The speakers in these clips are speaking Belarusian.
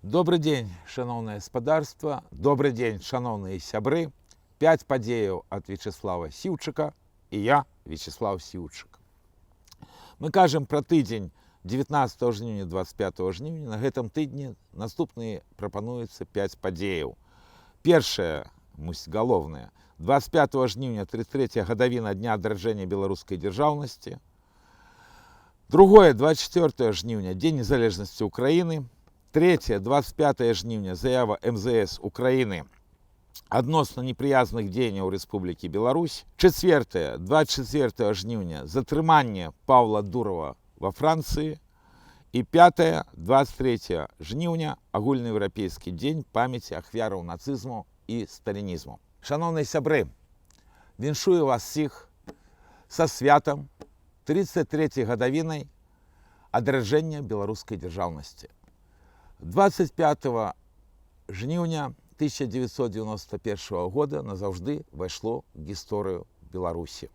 Добрый день, шановное гаспадарства, добрый день, шановные сябры. 5 падзеяў ад Вячеслава Сіўчыка і я, Вячеслав Сіўчык. Мы кажам пра тыдзень 19 жніўня 25 жніўня. На гэтым тыдні наступныя прапануюцца 5 падзеяў. Першае, галоўнае, 25 жніўня 33 гадавіна дня адраджэння беларускай дзяржаўнасці. Другое, 24 жніўня, дзень незалежнасці Украіны. Третье, 25 жніўня, заява МЗС Украины адносна неприязных дзеянняў Рэспублікі Беларусь. Четвертое, 24 жніўня, затрыманне Павла Дурова во Франции. И пятое, 23 жніўня, агульнаеўрапейскі дзень памяці ахвяраў нацызму і сталінізму. Шановныя сябры, віншую вас всіх са святам 33 гадавінай адраджэння беларускай дзяржаўнасці. 25 жніўня 1991 года назаўжды вайшло в гісторыю Беларусі.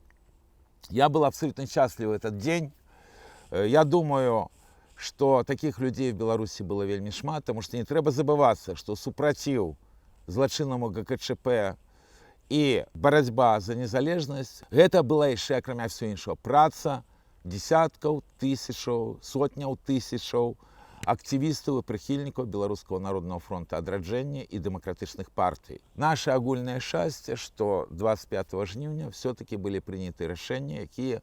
Я был абсолютно счастлив в этот день. Я думаю, что таких людей в Беларуси было вельмі шмат, потому что не трэба забываться, что супротив злачыннаму ГКЧП и барацьба за незалежнасць, гэта была яшчэ, акрамя всего іншого, праца десяткаў тысячаў, сотняў тысячаў активистов и прихильников Белорусского народного фронта адраджэння и демократичных партий. Наше агульное счастье, что 25 жніўня все-таки были приняты решения, которые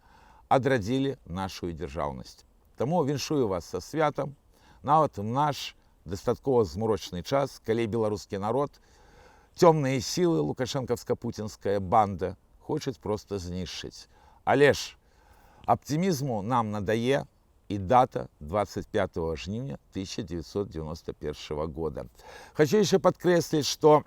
адрадзілі нашу дзяржаўнасць. Таму віншую вас со святом, нават в наш дастаткова змрочны час, калі беларускі народ, темные силы, лукашенковско-путинская банда хочет просто знішчыць. Але ж оптимизму нам надае и дата 25 жніўня 1991 года. Хочу еще подкреслить, что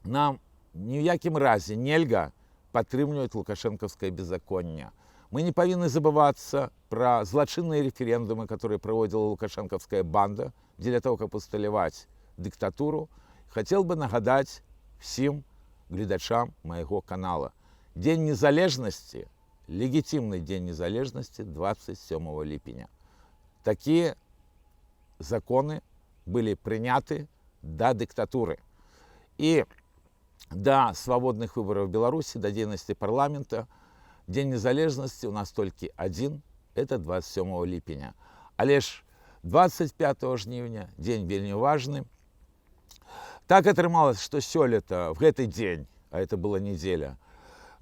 нам ни в якім разе нельга падтрымліваць лукашенковское беззаконне. Мы не повинны забываться про злочинные референдумы, которые проводила лукашенковская банда для того, как усталевать диктатуру. Хотел бы нагадать всем глядачам моего канала. День незалежности, легитимный день незалежности 27 липеня. Такие законы были приняты до диктатуры. И до свободных выборов в Беларуси, до деятельности парламента, День незалежности у нас только один, это 27 липеня. А лишь 25 жніўня, день вельмі важный. Так атрымалось, что сёлета, в этот день, а это была неделя,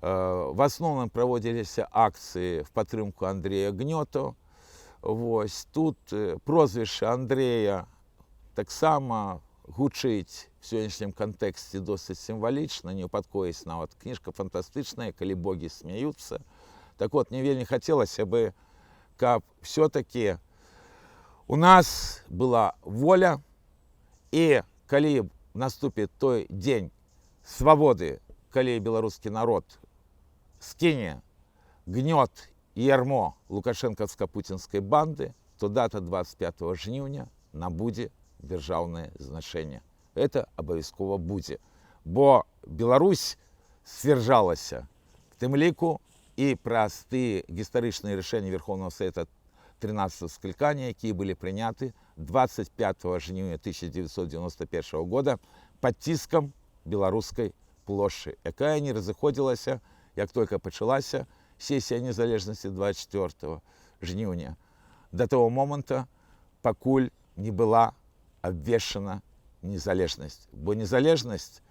в основном проводились акции в падтрымку Андрея Гнёту. Вось тут прозвище Андрея таксама гучыць в сённяшнім кантэксце досыць сімвалічна, не упадкоіць нават кніжка фантастычная, калі боги смеются. Так вот, мне вельмі хотелось бы, каб все-таки у нас была воля, и калі наступит той день свободы, калі беларускі народ скіне гнёт и ярмо лукашенковско-путинской банды, то дата 25 жніўня набудзе дзяржаўнае значэнне. Это абавязкова будзе. Бо Беларусь сцвярджалася в тым ліку і праз тыя гістарычныя рашэнні Верховного Совета 13 склікання, якія былі прыняты 25 жніўня 1991 года под ціскам беларускай плошчы, якая не разыходзілася, як только пачалася сессия незалежности 24 жніўня, до того момента, пакуль не была обвешана незалежность. Бо незалежность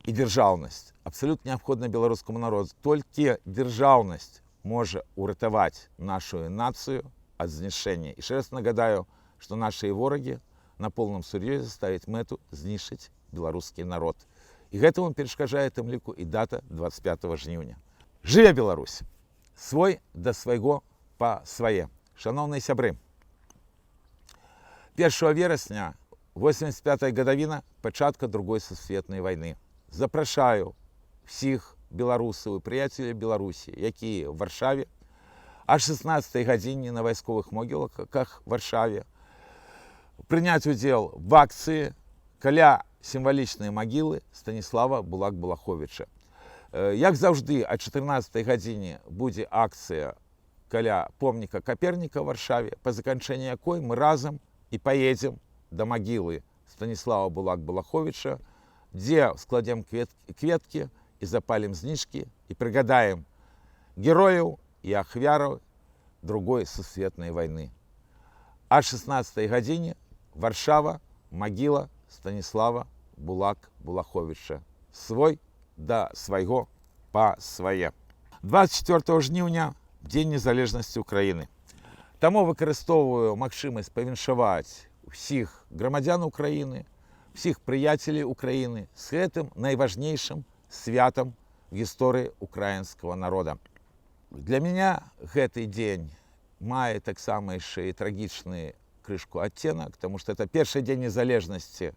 и дзяржаўнасць абсолютно необходна беларускаму народу. Только дзяржаўнасць может уратаваць нашу нацию от знішчэння. Еще раз нагадаю, что наши вораги на полном сур'ёзе ставят мэту знішчыць беларускі народ. И гэтаму перашкаджае тым ліку и дата 25 жніўня. Жыве Беларусь! Свой да свайго па свае. Шановныя сябры, 1 верасня 85-я гадавіна пачатка другой сусветнай вайны. Запрашаю всіх беларусаў і прыяцеляў Беларусі, якія в Варшаве, а 16 гадзіне на вайсковых могілках в Варшаве, прыняць удзел в акцыі каля сімвалічнай магілы Станіслава Булак-Балаховича. Як заўжды, о 14 гадзіне будзе акцыя каля помніка Каперніка в Варшаве, па заканчэнні якой мы разам і поедем до могилы Станіслава Булак-Балаховича, дзе складзем кветкі і запалім знішкі і прыгадаем герояў і ахвяраў другой сусветнай вайны. А 16 гадзіне Варшава, магіла Станіслава Булак-Балаховича. Свой да свайго па свае. 24 жніўня Дзень незалежнасці Украіны. Таму выкарыстоўваю магчымасць павіншаваць усіх грамадзян Украіны, всіх прыяцелей Украіны з гэтым найважнейшым святам в гісторыі украінскага народа. Для мяне гэты дзень мае таксама яшчэ і трагічны крышку адценак, тому што это першы дзень незалежнасці,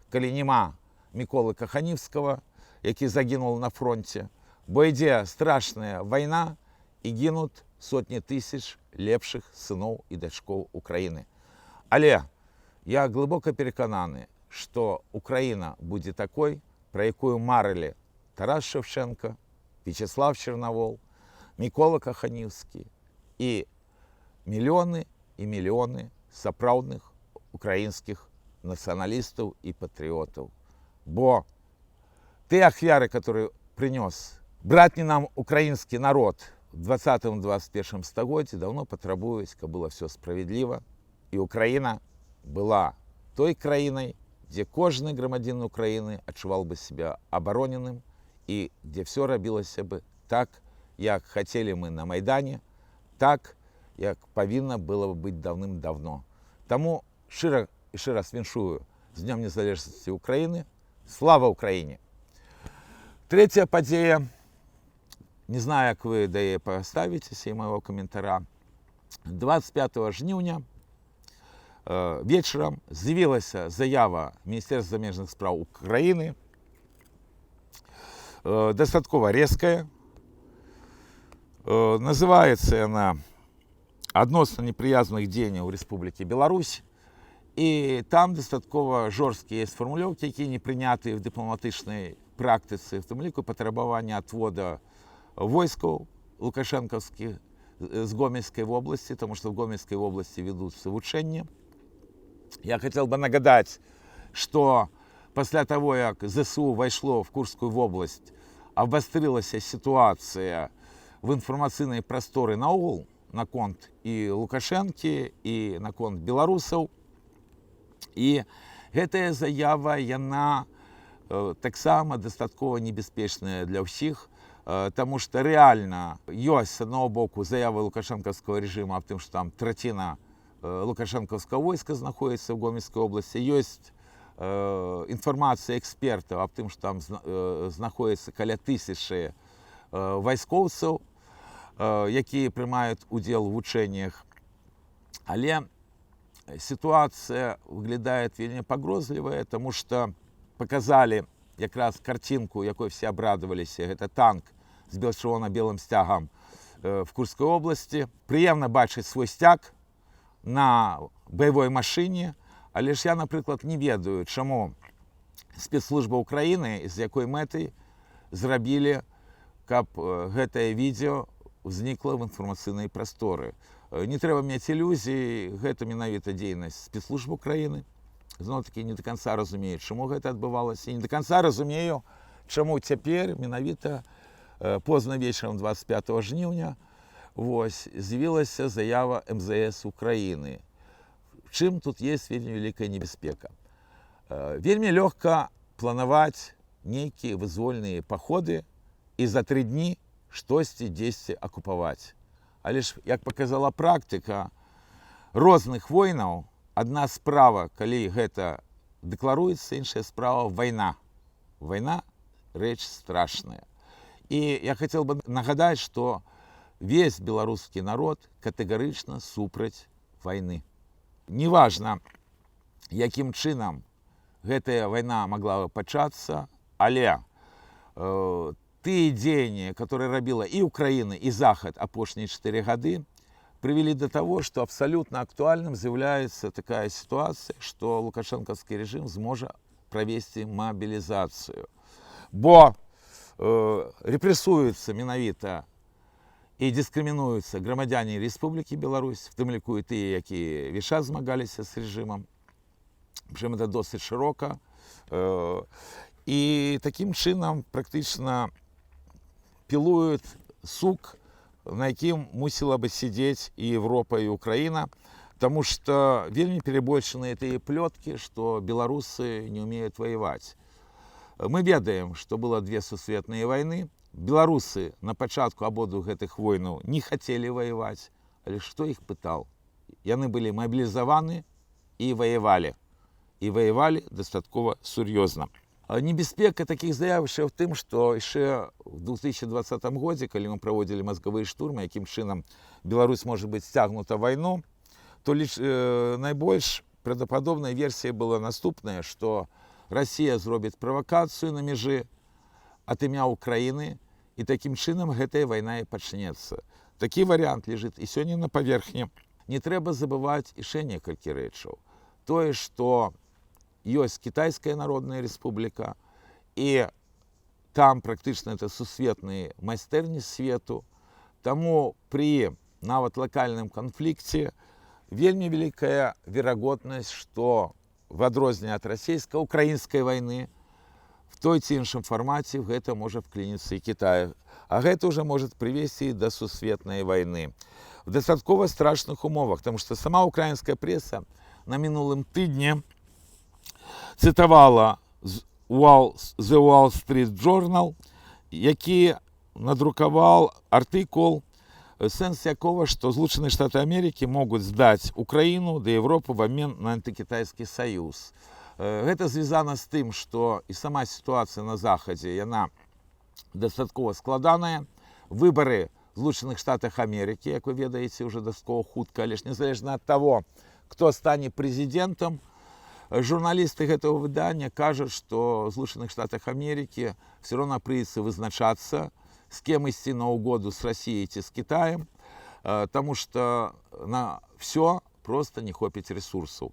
калі няма Міколы Каханівскага, які загінуў на фронте, бо ідзе страшная вайна і гінуць сотні тысяч лепшых сыноў і дачкоў Украіны. Але я глыбока перакананы, што Украіна будзе такой, пра якую марылі Тарас Шевченко, Вячеслав Черновол, Мікола Каханівскі і мільёны сапраўдных украінскіх нацыяналістаў і патрыётаў. Бо тыя ахвяры, которые прынёс братні нам украінскі народ в 20-21 стагоддзі, давно патрабуюць, каб было все справедліва, і Украіна была той краінай, дзе кожны грамадзін Украіны адчуваў бы себя абароненым і дзе все рабілася бы так, як хацелі мы на Майдане, так, як павінна было бы быць даўным-давно. Таму шчыра віншую з Днём незалежнасці Украіны. Слава Украіне! Третья падзея, не знаю, як вы да яе паставіцеся і майго каментара. 25 жніўня вечарам з'явілася заява Міністэрства замежных спраў Украіны, дастаткова резкая. Называецца яна «Адносна непрыязных дзеянняў Рэспублікі Беларусь». І там дастаткова жорсткія фармулёўкі, якія не прынятыя в дыпламатычнай практыцы, в тым ліку патрабавання адвода войскаў лукашэнкаўскіх з Гомельскай вобласці, тому што в Гомельскай вобласці вядуцца вучэнні. Я хотел бы нагадаць, што пасля таго, як ЗСУ вайшло в Курскую вобласць, абвастрылася сітуацыя в інфармацыйнай прасторы наогул наконт і Лукашэнкі, і наконт беларусаў. І гэтая заява, яна таксама дастаткова небяспечная для ўсіх, таму што рэальна ёсць, з аднаго боку, заявы лукашэнкаўскага рэжыма аб тым, што там траціна лукашэнкаўскага войска знаходіцца ў Гомельскай обласці, ёсць інфармацыя экспертаў аб тым, што там знаходіцца каля 1000 вайскоўцаў, якія прымаюць удзел у вучэннях. Але ситуация выглядает вельмі пагрозлівая, тому что показали якраз картинку, якой все обрадоваліся. Это танк с бело-червоно-белым стягом в Курской области. Приемно бачыць свой стяг на боевой машине, але ж я, наприклад, не ведаю, чому спецслужба Украины, з якой мэтай зрабілі, каб гэтае відео ўзнікла в інфармацыйнай прасторы. Не трэба мець ілюзій, гэта менавіта дзейнасць спецслужб Украіны. Зноў-такі не до конца разумею, чаму гэта адбывалася. І не до конца разумею, чаму цяпер менавіта позна вечарам 25 жніўня з'явілася заява МЗС Украіны. Чым тут есть вельмі вялікая небяспека? Вельмі лёгка планаваць нейкія вызвольныя паходы і за 3 дні штосьці дзесьці акупаваць. Але ж, як показала практыка розных войнаў, адна справа, калі гэта дэкларуецца, іншая справа вайна. Вайна – рэч страшная. І я хотел бы нагадаць, што весь беларускі народ катэгарычна супраць вайны. Неважна, якім чынам гэтая вайна могла бы пачацца, але тыя дзеянні, которые рабіла і Украіна, і Захад апошнія 4 гады, привели до того, что абсолютно актуальным з'яўляецца такая ситуация, что лукашэнкаўскі режим зможа правесці мобилизацию. Бо репрессуюцца менавіта і дыскрымінуюцца грамадзяне Рэспублікі Беларусь, в тым ліку і тыя, якія весь час змагаліся з режимом. причому це досить широко. І таким чином практично пілують сук, на яким мусила бы сидеть и Европа, и Украина, потому что вельми перебольшены эти плетки, что белорусы не умеют воевать. Мы ведаем, что было две сусветные войны. Белорусы на початку обоих этих войн не хотели воевать, але что их пытал? Яны были мобилизованы и воевали. И воевали достаточно серьезно. Небяспека таких заяўшчаў в тым, што яшчэ в 2020 годзе, калі мы праводзілі мазгавыя штурмы, якім чынам Беларусь можа быць сцягнута вайну, то найбольш правдападобная версія была наступная, што Расія зробіць правакацыю на мяжы ад імя Украіны, і такім чынам гэтая вайна і пачнецца. Такі варыянт ляжыць і сёння на паверхні. Не трэба забываць яшчэ некалькі рэчаў. Тое, што ёсць Китайская Народная Республика, и там практично это сусветные майстэрні свету. Тому при нават локальном конфликте вельми великая вероятность, что в адрозненне от российско-украинской войны в той ці іншым формате гэта можа вклиниться и Китай. А гэта уже может привести до сусветной войны. В достаточно страшных умовах, потому что сама украинская пресса на минулым тыдні цитувала The Wall Street Journal, який надрукував артикул, сенс якого, что Злученные Штаты Америки могут сдать Украину до Европы в обмен на антикитайский союз. Это связано с тем, что и сама ситуация на Заходе, она достаточно складаная. Выборы в Злученных Штатах Америки, как вы ведаете, уже достаточно хутко, лишь незалежно от того, кто станет президентом, журналисты этого выдания кажут, что в Злученных Штатах Америки все равно придется вызначаться, с кем идти на угоду, с Россией или с Китаем, потому что на все просто не хопить ресурсов.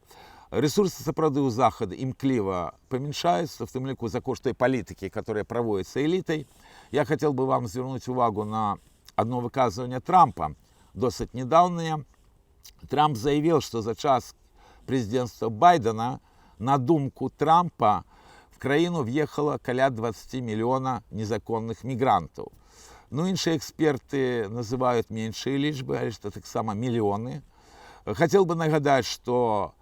Ресурсы, сапраўды, у Захода імкліва памяншаюцца, в тым ліку за кошт той палітыкі, которая проводится элитой. Я хотел бы вам звернуть увагу на одно выказывание Трампа, досыць недавнее. Трамп заявил, что за час президентства Байдена на думку Трампа в краіну въехало каля 20 миллионов незаконных мигрантов. Ну, іншыя эксперты называют меньшие лічбы, але что так само миллионы. Хотел бы нагадать, что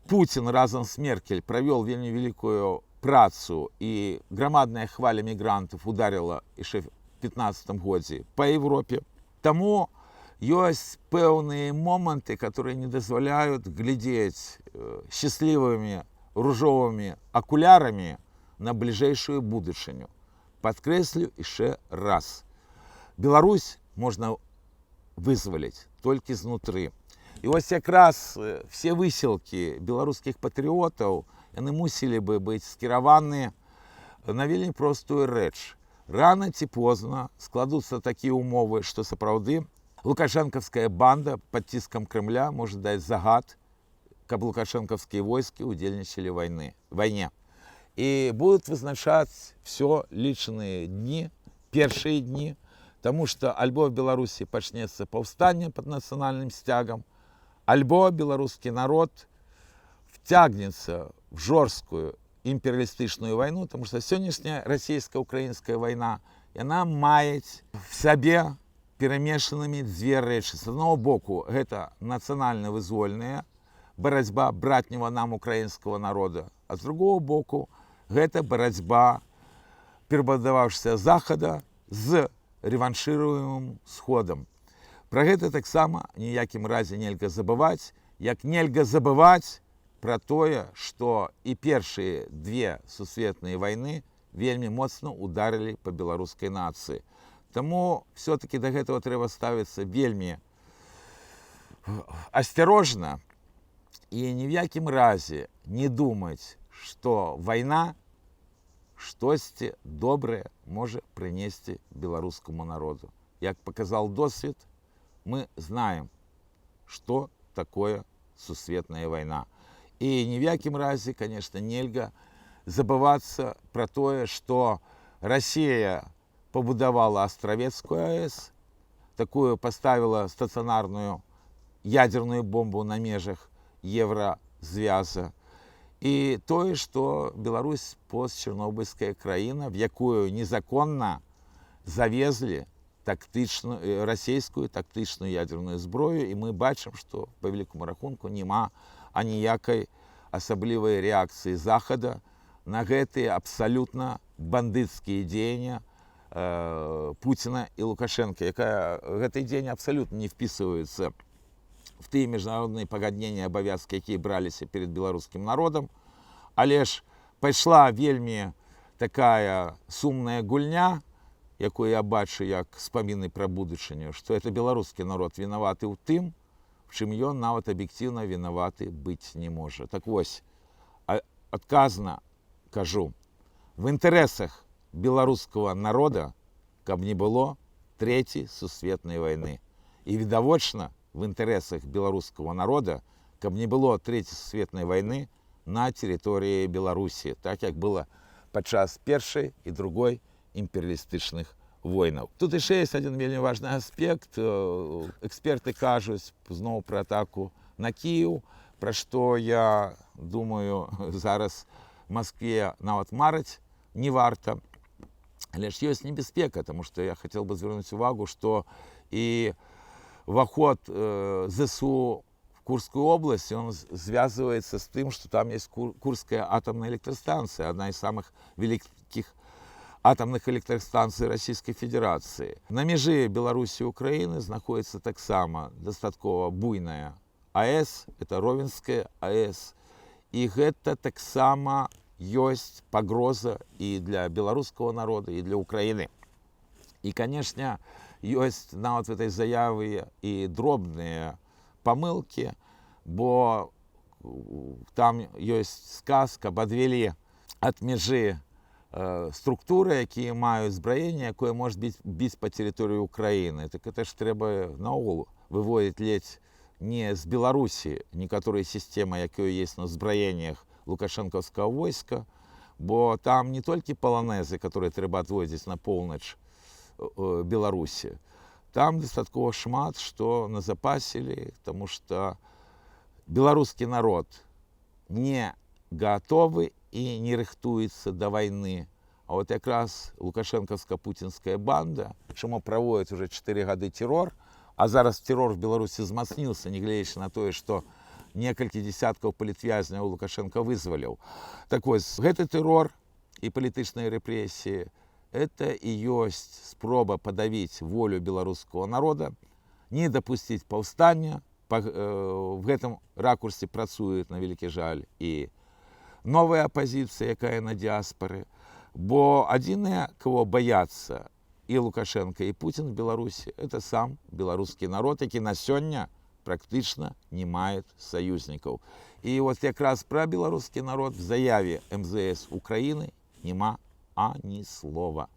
Путин разом с Меркель провел вельми великую працу, и громадная хваля мигрантов ударила еще в 2015 году по Европе. Тому ёсць пэўныя моманты, которые не дазваляют глядеть счастливыми ружовыми окулярами на ближайшую будущую. Подкреслю еще раз. Беларусь можно вызволить только изнутри. И вот как раз все выселки белорусских патриотов, они мусили бы быть скіраваны на вельмі простую рэч. Рано ці поздно складутся такие умовы, что сапраўды лукашенковская банда под тиском Кремля может дать загад, каб лукашенковские войски удзельнічалі в войне. И будут вызначать все личные дни, первые дни, потому что альбо в Беларуси почнется повстание под национальным стягом, альбо белорусский народ втягнется в жорсткую империалистичную войну, потому что сегодняшняя российско-украинская война, она мает в себе перемешанными две рэчы. С одного боку, это национально-вызвольная борьба братнего нам украинского народа, а с другого боку, это борьба перабудаваўшыся Захода з рэваншыруемым сходом. Про гэта таксама ніякім разе нельга забываць, як нельга забываць про тое, што і першыя две сусветныя войны вельмі моцна ударылі по беларускай нацыі. Таму все-таки до гэтага трэба ставіцца вельмі асцярожна і ні в якім разе не думаць, што вайна штосьці добрае можа прынесці беларускаму народу. Як показал досвед, мы знаем, что такое сусветная война. И ни в якім разе, конечно, нельга забываться про тое, что Россия побудовала Островецкую АЭС, такую поставила стационарную ядерную бомбу на межах Еврозвяза. і тое, што Беларусь постчарнобыльская краіна, в якую незаконна завезлі расійскую тактычную ядерную зброю, і мы бачым, што па вялікаму рахунку няма аніякай асаблівай рэакцыі захада на гэтыя абсалютна бандыцкія дзеяння Путина і Лукашенко, гэты дзень абсалютна не впісваецца в тыя міжнародныя пагаднення, абавязкі, якія браліся перед беларускім народам, але ж пайшла вельмі такая сумная гульня, якую я бачу як спаміны пра будучыню, што это беларускі народ вінаваты ў тым, в чым ён нават аб'ектыўна вінаваты быць не можа. Так вось, адказна кажу, в інтарэсах беларускага народа, каб не было Трэцяй сусветнай вайны. І відавочна, в інтарэсах беларускага народа, каб не было Трэцяй сусветнай вайны на тэрыторыі Беларусі, так як было падчас першай і другой імперыялістычных войнаў. Тут яшчэ ёсць адзін вельмі важны аспект. Эксперты кажуць зноў пра атаку на Кіеў, пра што, я думаю, зараз Москве нават марыць не варта. Але ж ёсць небяспека, таму што я хацеў бы звярнуць увагу, што і ўваход ЗСУ в Курскую область, он звязывается с тем, что там есть Курская атомная электростанция, одна из самых великих атомных электростанций Российской Федерации. На меже Беларуси и Украины находится так само достаточно буйная АЭС, это Ровенская АЭС, и это так само есть погроза и для белорусского народа, и для Украины. И, конечно, есть нават в этой заяве и дробные помылки, бо там есть сказ, каб адвялі ад межы структуры, якія маюць збраенне, якое можа біць па тэрыторыі Украіны. Так это ж трэба наогул выводзіць ледзь не з Беларусі некаторыя сістэмы, якія есть на збраеннях лукашэнкаўскага войска, бо там не толькі паланезы, которые трэба адводзіць на поўнач Беларусі. Там дастаткова шмат, што назапасілі, таму што беларускі народ не гатовы і не рыхтуецца да вайны. А вот якраз лукашэнкаўска-пуцінская банда, чаму праводзіць уже 4 гады тэрор, а зараз тэрор в Беларусі змацніўся, нягледзячы на тое, што некалькі дзесяткаў палітвязняў Лукашенко вызваліў. Так вось, гэты тэрор і палітычныя рэпрэсіі это и есть спроба подавить волю белорусского народа, не допустить повстания. В этом ракурсе працует, на великий жаль, и новая оппозиция, якая на диаспоре. Бо адзіныя, кого боятся и Лукашенко, и Путин в Беларуси, это сам белорусский народ, які на сёння практично не мает союзников. И вот как раз про белорусский народ в заяве МЗС Украины нема ані слова.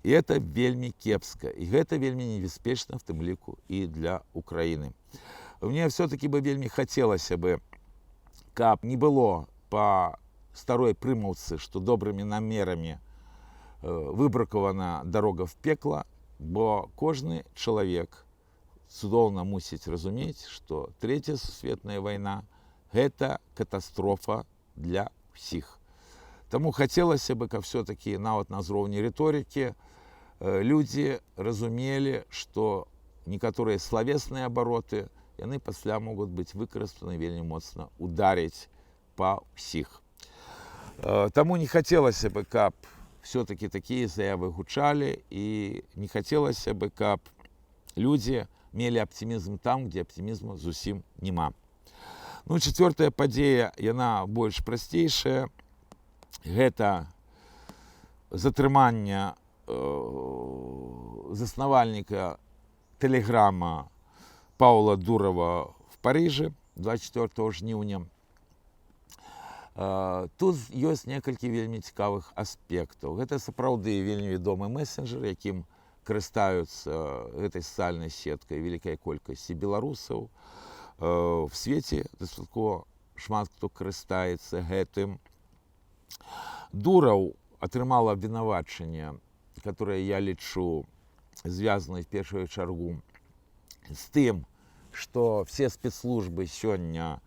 І гэта вельмі кепска, і гэта вельмі небяспечна в тым ліку і для Украіны. Мне все-таки бы вельмі хацелася бы, каб не было па старой прымаўцы, што добрымі намерамі выбракавана дарога в пекла, бо кожны чалавек цудоўна мусіць разумець, што Трэцяя сусветная вайна гэта катастрофа для ўсіх. Таму хацелася бы, каб все-таки нават на ўзроўні рыторыкі людзі разумелі, што некаторыя славесныя абароты яны пасля могуць быць выкарыстаны вельмі моцна ударыць па ўсіх. Таму не хацелася бы, каб все-таки такія заявы гучалі, і не хацелася бы, каб людзі мелі аптымізм там, дзе аптымізму зусім няма. Ну, чацвёртая падзея, яна больш прасцейшая. Гэта затрыманне заснавальніка тэлеграма Паўла Дурава в Парыжы 24 жніўня. Тут ёсць некалькі вельмі цікавых аспектаў. Гэта сапраўды вельмі вядомы месенджер, якім карыстаюцца гэтай сацыяльнай сеткай вялікая колькасць беларусаў. В свеце дастаткова шмат хто карыстаецца гэтым. Дураў атрымала абвінавачанне, которое я лічу звязано в першую чаргу з тым, што все спецслужбы сёння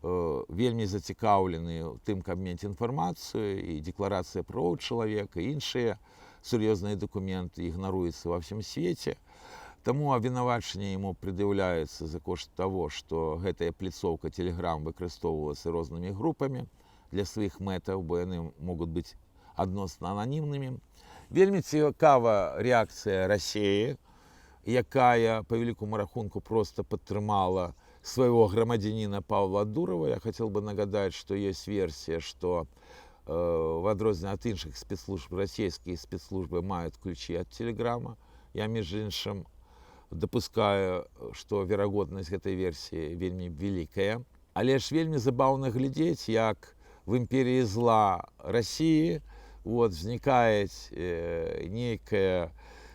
вельмі зацікаўлены ў тым, каб мець інфармацыю, і дэкларацыя правоў чалавека, і іншыя сур'ёзныя дакументы ігнаруюцца ва ўсім свеце. Таму абвінавачанне яму прад'яўляецца за кошт таго, што гэтая пляцоўка Telegram выкарыстоўвалася рознымі групамі для сваіх мэтаў, бо яны могуць быць адносна ананімнымі. Вельмі цікава рэакцыя Расіі, якая по великому рахунку просто падтрымала своего громадянина Павла Дурова. Я хотел бы нагадать, что есть версия, что в адрозненне от іншых спецслужб российские спецслужбы мают ключи от Телеграма. Я, между іншым, допускаю, что верагоднасць гэтай версии вельмі великая. Але ж вельмі забаўна глядзець, як в імперии зла России возникает некая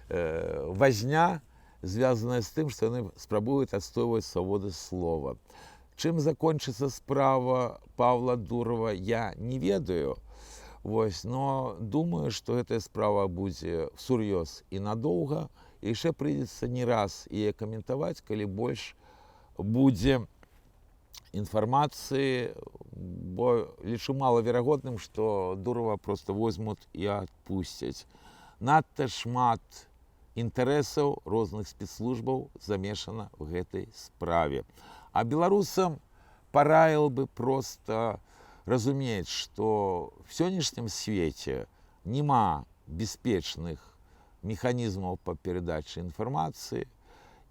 возня, звязанная с тем, что они спрабуют отстаивать свободу слова. Чем закончится справа Павла Дурова, я не ведаю. Но думаю, что эта справа будет всерьез и надолго. И еще придется не раз ее комментовать, коли больше будет информации, бо лічу малаверагодным, что Дурова просто возьмут и отпустят. Надто шмат інтарэсаў розных спецслужбаў замешана в гэтай справе. А беларусам параіў бы просто разумець, што в сённяшнім свеце няма бяспечных механізмаў па перадачы інфармацыі,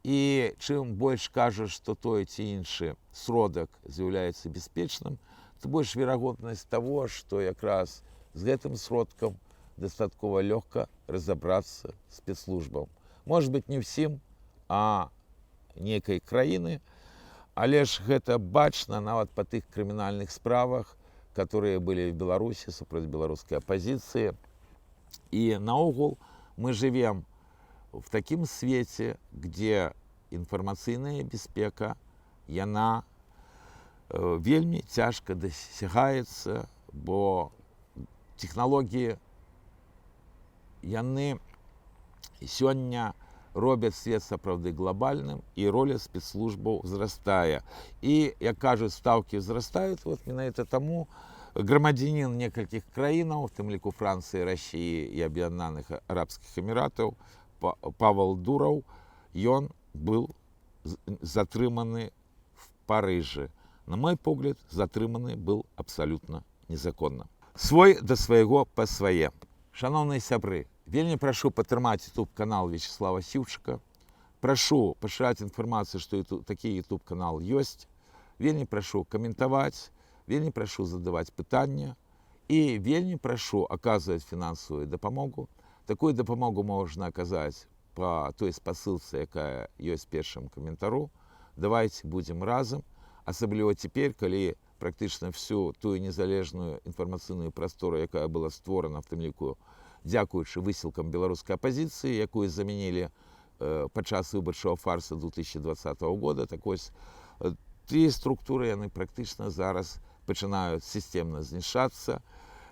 і чым больш кажаш, што той ці іншы сродак з'яўляецца бяспечным, то больш верагоднасць таго, што якраз з гэтым сродкам дастаткова лёгка разобраться спецслужбам. Может быть, не всім, а некай краіны, але ж гэта бачна нават па тых крымінальных справах, которые были в Беларуси супраць беларускай апозіцыі. И наогул мы живем в такім свеце, где інфармацыйная бяспека, яна вельмі цяжка дасягаецца, бо тэхналогіі яны сёння робяць свет сапраўды глобальным, і роля спецслужбаў узрастае. І, як кажуць, стаўкі ўзрастаюць, менавіта таму грамадзянін некалькіх краінаў, в тым ліку Францыі, Расіі і Аб'яднаных Арабскіх Эміратаў, Павел Дуров, ён быў затрыманы в Парыжы. На мой погляд, затрыманы быў абсалютна незаконна. Свой да свайго па свае. Шановныя сябры, вельмі прашу падтрымаць YouTube-канал Вячеслава Сіўчыка. Прашу пашыраць інфармацыю, што такі YouTube-канал ёсць. Вельмі прашу каментаваць, вельмі прашу задаваць пытанні і вельмі прашу аказваць фінансавую дапамогу. Такую дапамогу можна аказаць па той спасылцы, якая ёсць першым каментару. Давайте будзем разам, асабліва цяпер, калі практычна всю тую незалежную інфармацыйную прастору, якая была створана, в тым ліку дзякуючы высілкам беларускай апозіцыі, якую замянілі падчас выбарчага фарса 2020 года. Так вось, ті структуры яны практычна зараз пачынаюць сістэмна знішчацца.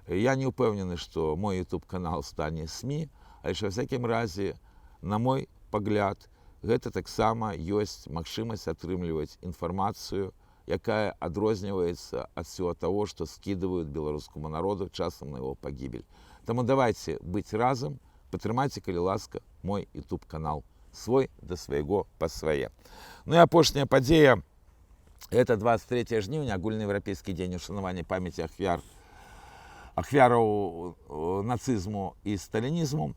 Я не ўпэўнены, што мой YouTube-канал стане СМІ, але ж ва всякім разе, на мой пагляд, гэта таксама ёсць магчымасць атрымліваць інфармацыю, якая адрозніваецца ад всего того, што скідываюць беларускаму народу часам на его пагібель. Таму давайте быць разам, падтрымайце, калі ласка, мой YouTube-канал свой да свайго па свае. Ну і апошняя падзея – это 23 жніўня, агульнаеўрапейскі дзень ушанавання памяці ахвяраў нацызму і сталінізму.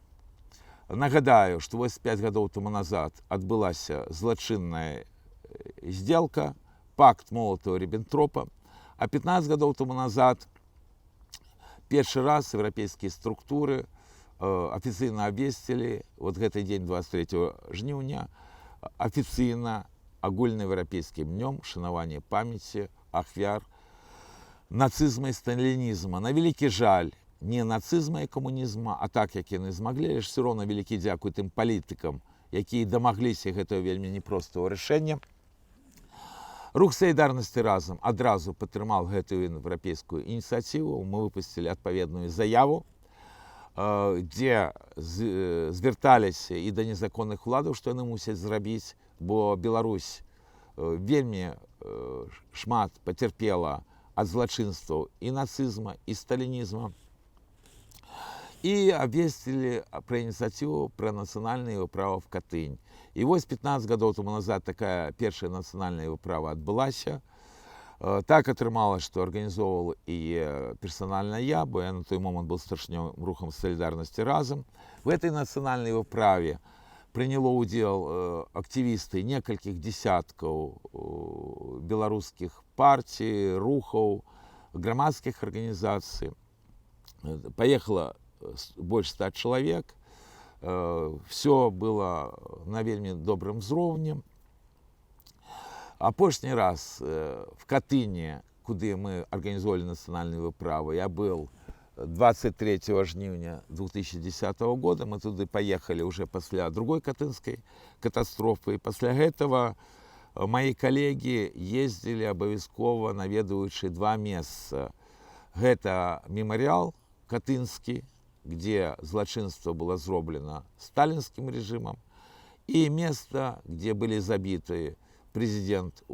Нагадаю, што 5 гадоў таму назад адбылася злачынная сделка, пакт Молотова-Риббентропа, а 15 гадоў таму назад першы раз еўрапейскія структуры афіцыйна абвесцілі гэты дзень 23 жніўня афіцыйна агульнаеўрапейскім днём ушанавання памяці ахвяр нацызма і сталінізма. На вялікі жаль, не нацызма і камунізма, а так, як яны змаглі, але ж все роўна вялікі дзякуй тым палітыкам, якія дамагліся гэтага вельмі непростага рашэння. Рух солідарнасці разам адразу падтрымаў гэтую еўрапейскую ініцыятыву. Мы выпусцілі адпаведную заяву, дзе звярталіся і да незаконных уладаў, што яны мусяць зрабіць, бо Беларусь вельмі шмат пацярпела ад злачынстваў і нацызма, і сталінізма. І абвесцілі пра ініцыятыву пра нацыянальныя выправы в Катынь. І вось 15 гадоў тому назад такая першая нацыянальная выправа адбылася. Так атрымалася, што арганізоўваў яе персанальна я, бо я на той момант быў старшынём рухам салідарнасці разам. В этой нацыянальнай выправе прыняло ўдзел актывісты некалькіх дзесяткаў беларускіх партій, рухаў, грамадскіх арганізацый. Паехала больш 100 чалавек. Все было на вельмі добрым узроўні. Апошні раз в Катыні, куды мы арганізовалі нацыянальную выправу, я был 23 жніўня 2010 года. Мы туды паехалі уже пасля другой катынскай катастрофы. І пасля гэтага мои калегі ездзілі абавязкова, наведваючы два месца. Гэта мемарыял катынскі, где злачынство было зроблено сталинским режимом, и место, где были забиты президент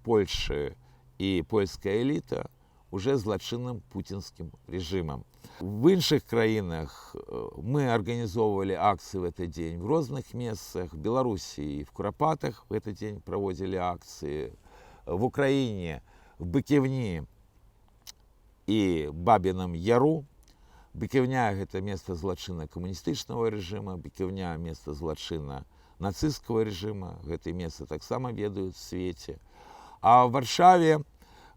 Польши и польская элита уже злачынным путинским режимом. В іншых краінах мы организовывали акции в этот день в разных местах. В Белоруссии и в Куропатах в этот день проводили акции. В Украине, в Быківні и Бабином Яру. Быківня – это место злачына коммунистичного режима, Быківня – место злачына нацистского режима. Это место так само ведают в свете. А в Варшаве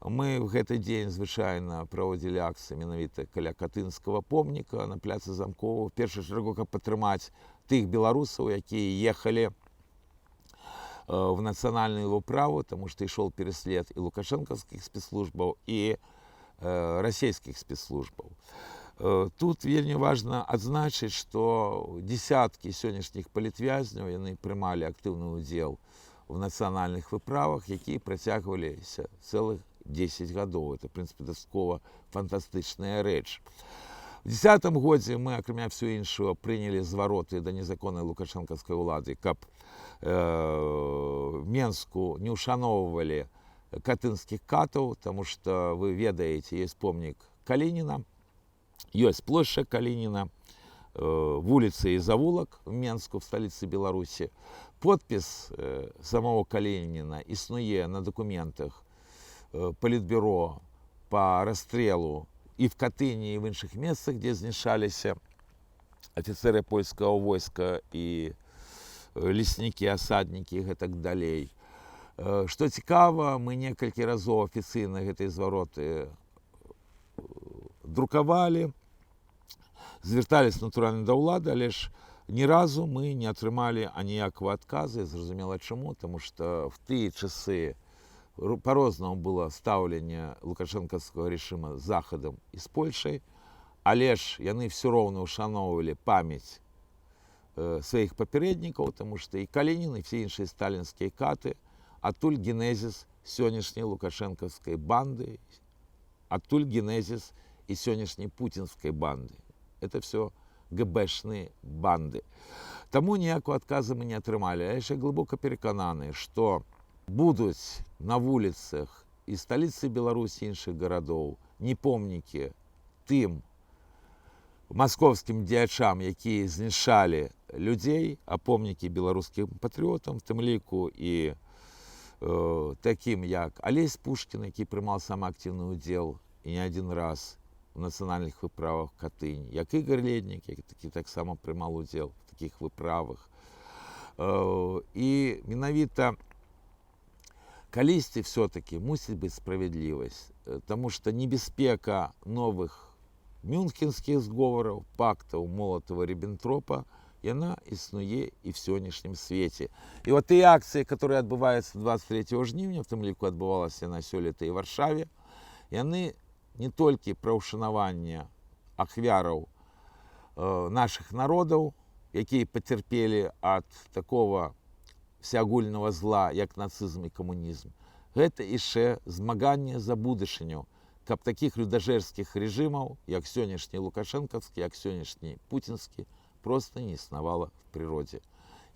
мы в этот день звычайно проводили акции менавіта каля Катынского помника на пляцы Замкова. В першую чаргу, каб падтрымаць тых беларусаў, якія ехали в национальную выправу, потому что шел переслед и лукашенковских спецслужбаў, и российских спецслужбаў. Тут вельмі важна адзначыць, што десяткі сённяшніх палітвязняў яны прымалі актыўны ўдзел в нацыянальных выправах, якія працягваліся цэлых 10 гадоў. Это, в принципе, дастаткова фантастычная рэч. В 2010 годзе мы, акрамя всего іншого, прынялі звароты да незаконнай лукашэнкаўскай улады, каб Менску не ушаноўвалі катынскіх катаў, потому что вы ведаеце, есть помнік Калініна, есть площадь Калінина, вулица и завулак в Менску, в столице Беларуси. Подпись самого Калінина існуе на документах Политбюро по расстрелу и в Катыни, и в іншых местах, где знішаліся офицеры польского войска и лесники, осадники и так далее. Что цікава, мы некалькі разоў афіцыйна гэтай звароты друкавалі, звяртались натуральна да ўлады, але ж ні разу мы не атрымалі аніякага адказу. Зразумела чаму, тому што в тыя часы по-рознаму было стаўленне лукашэнкаўскага рэжыма з Захадам і з Польшай, але ж яны все роўна ушаноўвалі памяць сваіх папярэднікаў, тому што і Калінін, і все іншыя сталінскія каты, адтуль генезіс сённяшняй лукашэнкаўскай банды, адтуль генезіс и сённяшняй путинской банды. Это все ГБшные банды. Тому ніякого отказа мы не атрымалі. Я яшчэ глыбока перакананы, што будуць на вуліцах і сталіцы Беларусі, іншых гарадоў не помнікі тым маскоўскім дзеячам, якія знішалі людзей, а помнікі беларускім патрыётам, в тым ліку і таким як Алесь Пушкін, які прымаў самы актыўны ўдзел і не адзін раз в нацыянальных выправах Катынь, як Ігор Леднік, які таксама прымаў удзел в такіх выправах. І менавіта калісьці все-таки мусіць быць справядлівасць, таму што небяспека новых мюнхенскіх зговораў, пактаў Молотава-Ріббентропа, яна існуе і в сённяшнім свеце. І вот тыя акцыі, которые адбываюцца 23 жніўня, в тым ліку адбывалася на сёлета і Варшаве, яны не толькі пра ўшанаванне ахвяраў наших народаў, якія пацярпелі ад такого всеагульнага зла, як нацызм і камунізм. Гэта яшчэ змаганне за будучыню, каб такіх людажэрскіх рэжымаў, як сённяшні лукашэнкаўскі, як сённяшні путінскі, просто не існавала в прыродзе.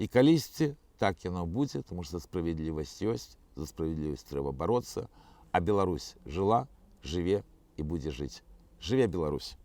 І калісьці так яно будзе, тому што справядлівасць ёсць, за справедливасць трэба бароцца, а Беларусь жыла, жыве і будзе жыць. Жыве Беларусь!